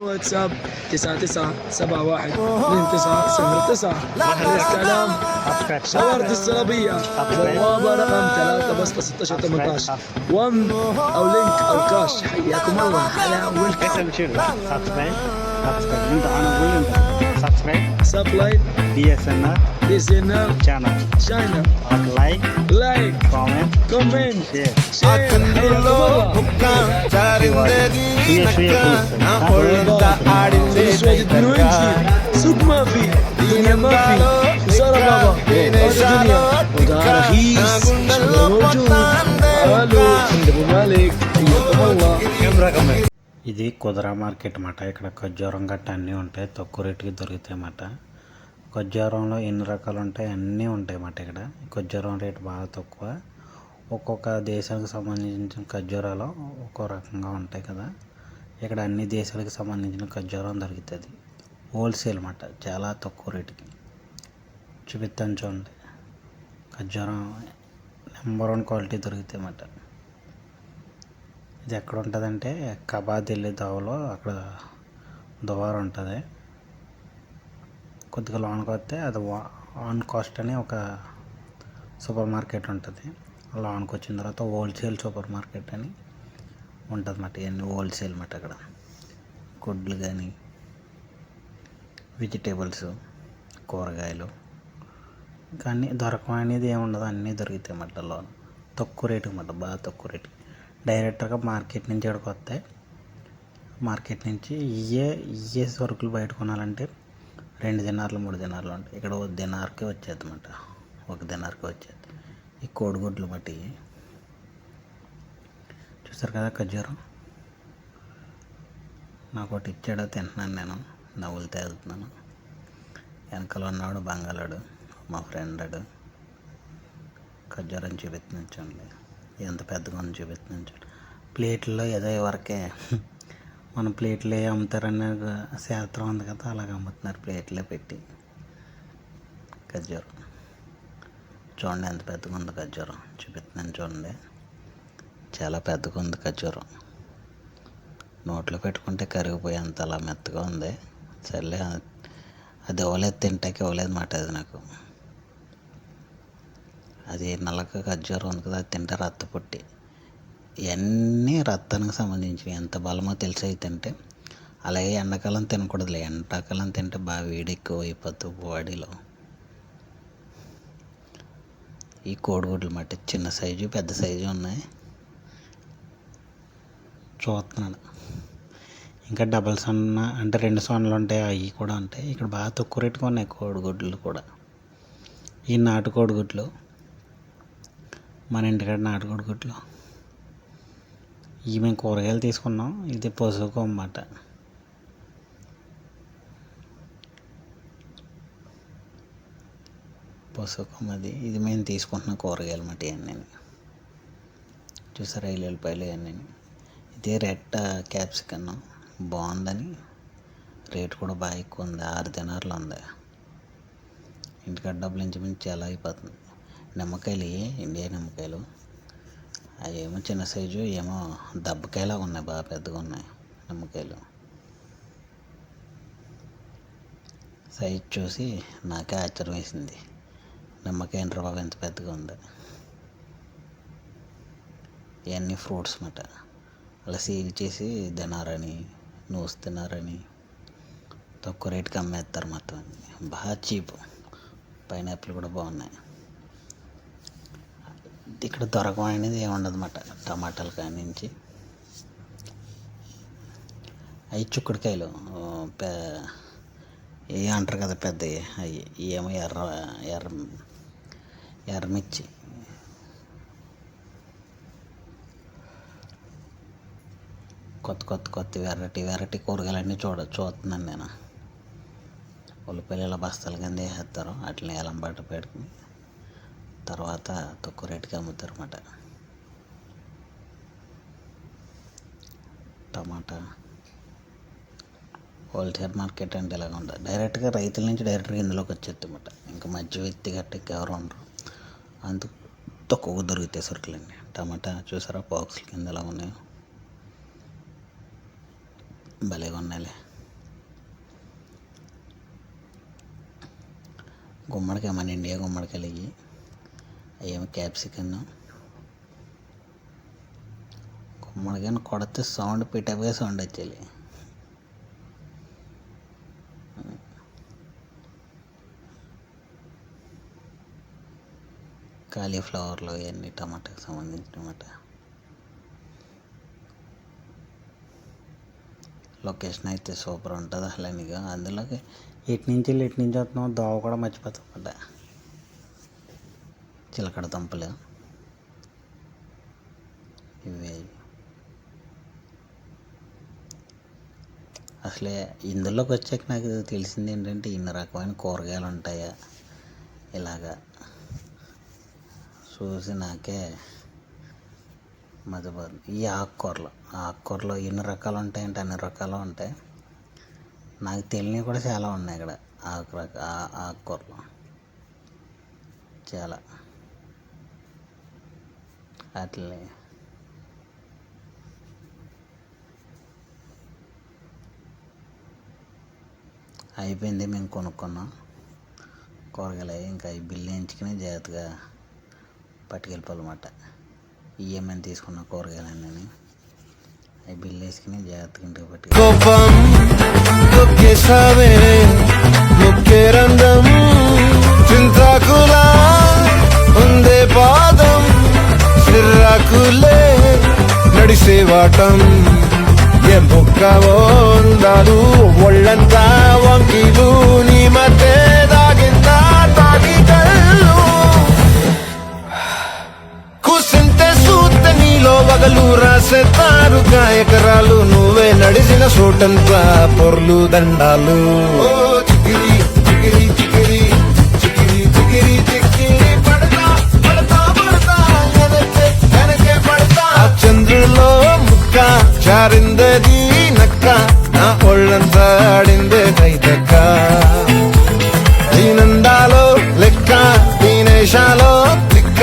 واتساب 99712909. الاستعلام شوارد السلبية بوابة رقم 3 بسطة 16 وم أو لينك أو كاش. حياكم الله على اسم شنو؟ سبسكرايب انت انا اقول انت سبسكرايب سبلايت DSNR DSNR channel channel like comment comment share share. حياكم الله. شوية بنوينتي سوق ما في دنيا ما في خسارة بابا الدنيا وده رخيص شغل موجود. الو عند ابو مالك حياكم الله. ఇది కుదరా market అన్నమాట. ఇక్కడ ఖర్జూరం గట్ట అన్నీ ఉంటాయి, తక్కువ రేటుకి దొరుకుతాయి అన్నమాట. ఖర్జూరంలో ఎన్ని రకాలు ఉంటాయి, అన్నీ ఉంటాయి అన్నమాట. ఇక్కడ ఖర్జూరం రేటు బాగా తక్కువ. ఒక్కొక్క దేశానికి సంబంధించిన ఖర్జూరాలు ఒక్కో రకంగా ఉంటాయి కదా. ఇక్కడ అన్ని దేశాలకు సంబంధించిన ఖర్జూరం దొరుకుతుంది హోల్సేల్ అన్నమాట, చాలా తక్కువ రేటుకి. చూపిస్తాను చూడండి. ఖర్జూరం నెంబర్ 1 క్వాలిటీ దొరుకుతాయి అన్నమాట. ఇది ఎక్కడ ఉంటుందంటే కబాద్ వెళ్ళే దావలో అక్కడ దువారం ఉంటుంది. కొద్దిగా లోనికి వస్తే అది ఆన్ కాస్ట్ అని ఒక సూపర్ మార్కెట్ ఉంటుంది. లోనికి వచ్చిన తర్వాత హోల్సేల్ సూపర్ మార్కెట్ అని ఉంటుంది అన్నమాట. ఇవన్నీ హోల్సేల్ అన్నమాట. అక్కడ గుడ్లు కానీ వెజిటేబుల్స్ కూరగాయలు కానీ దొరకం అనేది ఏముండదు, అన్నీ దొరుకుతాయి అన్నమాట. లోన్ తక్కువ రేటు అన్నమాట, బాగా తక్కువ రేటు. డైరెక్ట్గా మార్కెట్ నుంచి ఇక్కడికి వస్తే మార్కెట్ నుంచి ఇవే సరుకులు బయట కొనాలంటే 2 దినార్లు 3 దినార్లు ఉంటాయి. ఇక్కడ 1 దినార్కే వచ్చేది అన్నమాట, 1 దినార్కే వచ్చేది. ఈ కోడిగుడ్లు బట్టి చూస్తారు కదా. ఖర్జూరం నాకు ఒకటి ఇచ్చాడో తింటున్నాను, నేను నవ్వులతో వెళ్తున్నాను. వెనకాల ఉన్నవాడు బంగాళాడు మా ఫ్రెండ్. ఖర్జూరం చూపిస్తున్నాను చూడండి, ఎంత పెద్దగా ఉంది చూపిస్తున్నాను చూడండి. ప్లేట్లో ఏదో వరకే మన ప్లేట్లో అమ్ముతారనే శాస్త్రం ఉంది కదా, అలాగ అమ్ముతున్నారు ప్లేట్లో పెట్టి. ఖర్జూరం చూడండి ఎంత పెద్దగా ఉంది ఖర్జూరం, చూపిస్తున్నాను చూడండి. చాలా పెద్దగా ఉంది ఖర్జూరం, నోట్లో పెట్టుకుంటే కరిగిపోయేంత అలా మెత్తగా ఉంది. సర్లే అది ఇవ్వలేదు, తింటాకి ఇవ్వలేదు మాట. అది నాకు అది నల్లక ఖర్జూరం ఉంది కదా, అది తింటే రక్త పుట్టి. ఇవన్నీ రక్తానికి సంబంధించి ఎంత బలమో తెలిసి అవి తింటే. అలాగే ఎండాకాలం తినకూడదులే, ఎండాకాలం తింటే బాగా వేడి ఎక్కువ అయిపోతుంది బాడీలో. ఈ కోడిగుడ్లు మట్టి చిన్న సైజు పెద్ద సైజు ఉన్నాయి, చూస్తున్నాను. ఇంకా డబల్ సన్న అంటే 2 సొన్నలు ఉంటాయి, అవి కూడా ఉంటాయి. ఇక్కడ బాగా తక్కువ రేటుగా ఉన్నాయి కోడిగుడ్లు కూడా. ఈ నాటు కోడిగుడ్లు మన ఇంటికాడ నాటుకోడి గుడ్లు ఇవి మేము కూరగాయలు తీసుకున్నాం. ఇది పసుపు అన్నమాట. పసుపు అది ఇది మేము తీసుకుంటున్నాం కూరగాయలు అన్నమాట. ఇవన్నీ చూసారా, ఎల్లుల్లిపాయలు ఇవన్నీ. ఇది రెడ్ క్యాప్సికన్ బాగుందని రేటు కూడా బాగా ఎక్కువ ఉంది, 6 దినార్లు ఉంది. ఇంటికాడ డబ్బులు ఇంచుమించు చాలా అయిపోతుంది. నిమ్మకాయలు, ఇండియా నిమ్మకాయలు, అవి ఏమో చిన్న సైజు, ఏమో దెబ్బకాయలాగా ఉన్నాయి, బాగా పెద్దగా ఉన్నాయి నిమ్మకాయలు. సైజు చూసి నాకే ఆశ్చర్యం వేసింది, నిమ్మకాయ ఏంట్రా బాబు ఎంత పెద్దగా ఉంది. ఇవన్నీ ఫ్రూట్స్ అన్నమాట. అలా సీల్ చేసి తినారని, నూసి తినారని తక్కువ రేటుకి అమ్మేస్తారు మొత్తం. బాగా చీపు. పైనాపిల్ కూడా బాగున్నాయి. ఇక్కడ దొరకం అనేది ఏముండదు అన్నమాట. టమాటాలు కానించి అవి చిక్కుడుకాయలు ఏ అంటారు కదా పెద్దవి, అవి ఏమో ఎర్రమిర్చి. కొత్త వెరైటీ కూరగాయలన్నీ చూస్తున్నాను నేను. ఉల్లిపాయలు బస్తాల కింద వేసేస్తారు, అట్లనే ఎలం బట్ట పెట్టుకుని తర్వాత తక్కువ రేటుకి అమ్ముతారు అన్నమాట. టమాటా హోల్సేల్ మార్కెట్ అంటే ఇలాగ ఉంటుంది. డైరెక్ట్గా రైతుల నుంచి డైరెక్ట్గా ఇందులోకి వచ్చేది అన్నమాట. ఇంకా మధ్య వ్యక్తి గట్ట ఎవరు ఉండరు, అందుకు తక్కువగా దొరుకుతాయి సరుకులండి. టమాటా చూసారా బాక్సుల కింద ఎలా ఉన్నాయో, భలేగా ఉన్నాయిలే. గుమ్మడికాయ, మన ఇండియా గుమ్మడికాయలు ఇవి. అవేమో క్యాప్సికన్. గుమ్మడికాయని కొడితే సౌండ్ పిటప్గా సౌండ్ వచ్చేది. కాలీఫ్లవర్లో ఇవన్నీ టమాటాకి సంబంధించినమాట. లొకేషన్ అయితే సూపర్ ఉంటుంది అసలు. నీకు అందులోకి ఎటు నుంచి వస్తున్నావు, దోవ కూడా మర్చిపోతామట. చిలకడ దుంపలు ఇవే. అసలే ఇందులోకి వచ్చాక నాకు తెలిసింది ఏంటంటే ఇన్ని రకమైన కూరగాయలు ఉంటాయా ఇలాగా చూసి నాకే మధ్యపోతుంది. ఈ ఆకుకూరలో ఎన్ని రకాలు ఉంటాయంటే అన్ని రకాలు ఉంటాయి. నాకు తెలియనివి కూడా చాలా ఉన్నాయి ఇక్కడ. ఆకుకూరలు చాలా అట్లే. అయిపోయింది, మేము కొనుక్కున్నాం కూరగాయలు. ఇంకా ఈ బిల్లు వేయించుకుని జాగ్రత్తగా పట్టుకెళ్ళిపోవాలన్నమాట. ఏమైనా తీసుకున్న కూరగాయలన్నీ అవి బిల్లు వేసుకుని జాగ్రత్తగా ఇంటికి పట్టుకెళ్ళి నడిసేవాటం ఎందాలు ఒళ్ళంతా వంకీలు నీ మధ్య దాగిందా తాగి కళ్ళు కూసింతే సూత నీలో వగలు రాసేతారు గాయకరాలు. నువ్వే నడిచిన చోటంతా పొర్లు దండాలు. చికిరి చికిరి చికిరి చికిరి చికిరి చికిరి పడతా పడతా పడతా వెనకే పడతా. చంద్రులో ముక్క చారిందది నక్క, నా ఒళ్ళంతా ఆడిందే దైతక్క. దీనందాలో లెక్క, దీనేశాలో లిక్క,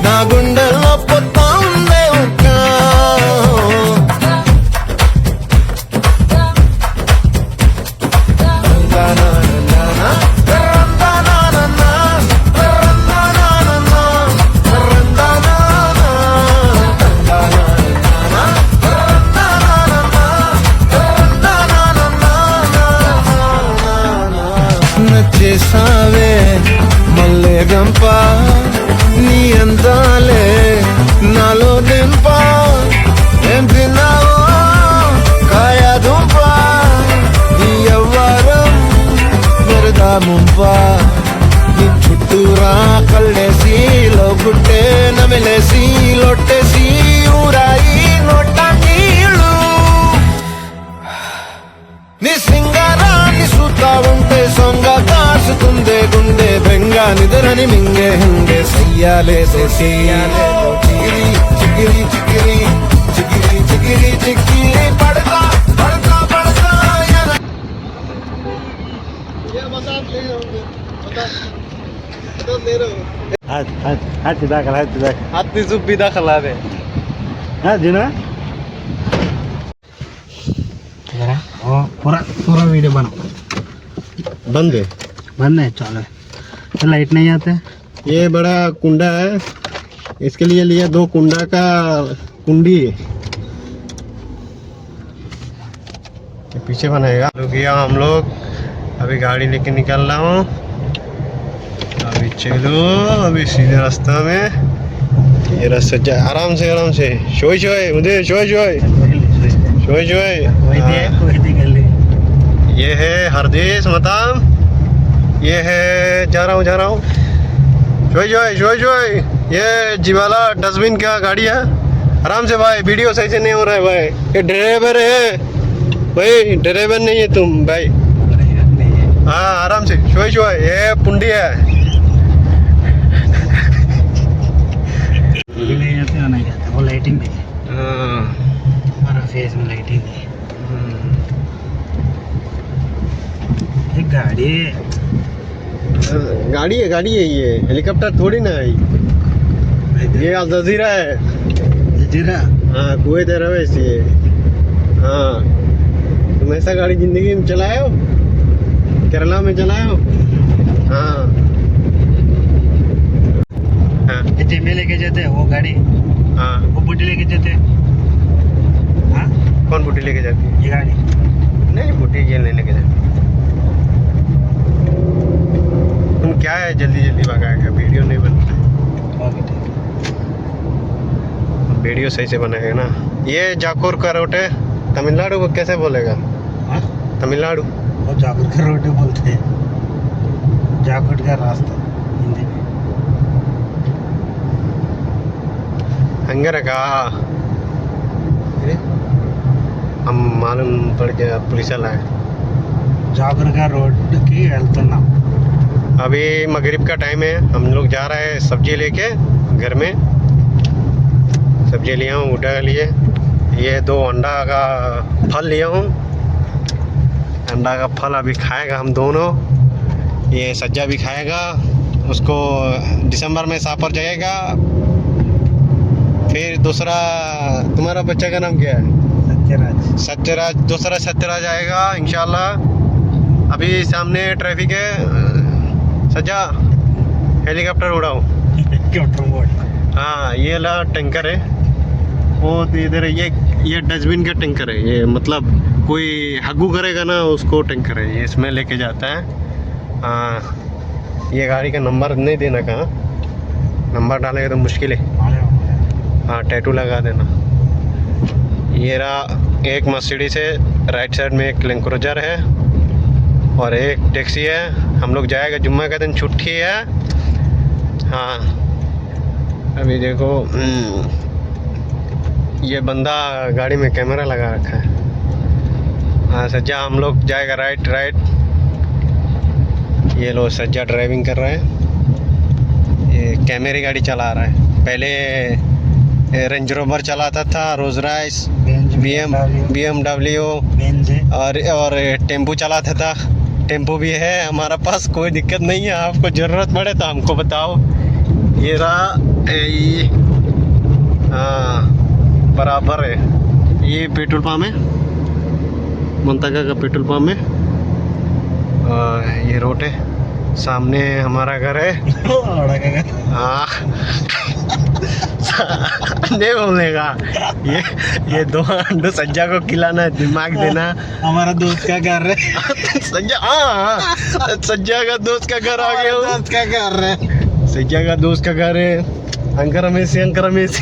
నా గుండెల్లో పొత్తా ఉందే ఒక్క. నచ్చేసావే మల్లె గంప, నీ అందాలే నాలో దింప. ఏం తిన్నావో కాయ దుంప, నీ ఎవ్వరం మెరదా ముంప. నీ చుట్టూరా కళ్ళేసి లోగుట్టే నమిలేసి లొట్టేసి ఊరాయి నోట నీళ్ళు. నీ సింగారాన్ని చూస్తా ఉంటే సొంగ కాసుకుందే గుండె బెంగ నిద్రని మింగే హంగే సయ్యాలేసే సయ్యాలే. చిగిరి చిగిరి చిగిరి చిగిరి చిగిరి చిగిరి పడతా పడతా పడతా. हाथी सुबी दाखला है जीना पूरा वीडियो बना बंद है है चलो लाइट नहीं आते. ये बड़ा कुंडा है, इसके लिए लिया 2 कुंडा का कुंडी. ये पीछे बनाएगा. तो गया हम लोग अभी गाड़ी लेके निकल रहा हूँ. अभी चलो, अभी सीधे रास्ता में. ये रास्ता आराम से शोय शोय मुझे शोय शोय शोय शोय. ये है हरदेश मताम, ये है जा रहा हूँ शोय शोय. ये जीवाला डस्टबिन का गाड़ी है. आराम से भाई, वीडियो सही से नहीं हो रहा है भाई. ये ड्राइवर है भाई, ड्राइवर नहीं है तुम भाई. हाँ आराम से शोय. ये पुंडी है. नहीं जाते वो नहीं जाते, वो लाइटिंग भी है. हमारा फेस में लाइटिंग है. एक गाड़ी है ये हेलीकॉप्टर थोड़ी ना है. ये अल जजीरा है. जजीरा हाँ कुवैत एयरवेज ये. हाँ तुम ऐसा गाड़ी जिंदगी में चलाए हो? केरला में चलाए हो? हाँ हाँ ये जिम्मे लेके जाते वो गाड़ी, हाँ। वो बुढ़ी लेके जाते। हाँ कौन बूटी लेके जाती है? ये गाड़ी नहीं, बूटी ये नहीं लेके जाती। तुम क्या है जल्दी जल्दी भगाएगा, वीडियो नहीं बनता। ओके ठीक वीडियो सही से बनाएगा ना। ये जाकोर का रोड है, तमिलनाडु को कैसे बोलेगा? हाँ तमिलनाडु वो जाकुट का रोड बोलते हैं, जाकुट का रास्ता हिंदी में। हंगर का हम मालूम पड़ गया, पुलिस वाला है। जाकुट का रोड की వెళ్తున్నాం। अभी मगरिब का टाइम है, हम लोग जा रहे हैं सब्जी लेके घर में। सब्जी लिया हूँ उड़ा के लिए। ये 2 अंडा का फल लिया हूँ। अंडा का फल अभी खाएगा हम दोनों। ये सज्जा भी खाएगा, उसको दिसंबर में सापर जाएगा। फिर दूसरा, तुम्हारा बच्चा का नाम क्या है? सत्यराज। सत्यराज, दूसरा सत्यराज आएगा इंशाल्लाह। अभी सामने ट्रैफिक है, सज्जा हेलीकॉप्टर उड़ाओ। Helicopter mode. हाँ ये ला टैंकर है, वो तो इधर है। ये डस्टबिन का टैंकर है। ये मतलब कोई हग्गू करेगा ना, उसको टैंकर है ये, इसमें लेके जाता है। हाँ ये गाड़ी का नंबर नहीं देना, कहाँ नंबर डालेगा तो मुश्किल है। हाँ टैटू लगा देना। ये रहा एक मर्सिडीज है, राइट साइड में एक लैंड क्रूजर है और एक टैक्सी है। हम लोग जाएगा, जुम्मा का दिन छुट्टी है। हाँ अभी देखो, ये बंदा गाड़ी में कैमरा लगा रखा है। हाँ सज्जा हम लोग जाएगा राइट। ये लो सज्जा ड्राइविंग कर रहा है, ये कैमरे गाड़ी चला रहा है। पहले रेंज रोवर चलाता था, रोज रॉयस, BMW और टेम्पो चलाता था। टेम्पो भी है हमारा पास, कोई दिक्कत नहीं है। आपको ज़रूरत पड़े तो हमको बताओ। ये रहा हाँ बराबर है। ये पेट्रोल पंप है, मुंतका का पेट्रोल पंप है। ये रोड है, सामने हमारा घर है। हाँ नहीं बोलेगा। ये 2 अंडे सज्जा को खिलाना है, दिमाग देना। हमारा दोस्त का घर है। सज्जा, हाँ सज्जा का दोस्त का घर आ गया। दोस्त का घर है। सज्जा का दोस्त का घर है। अंकर रमेश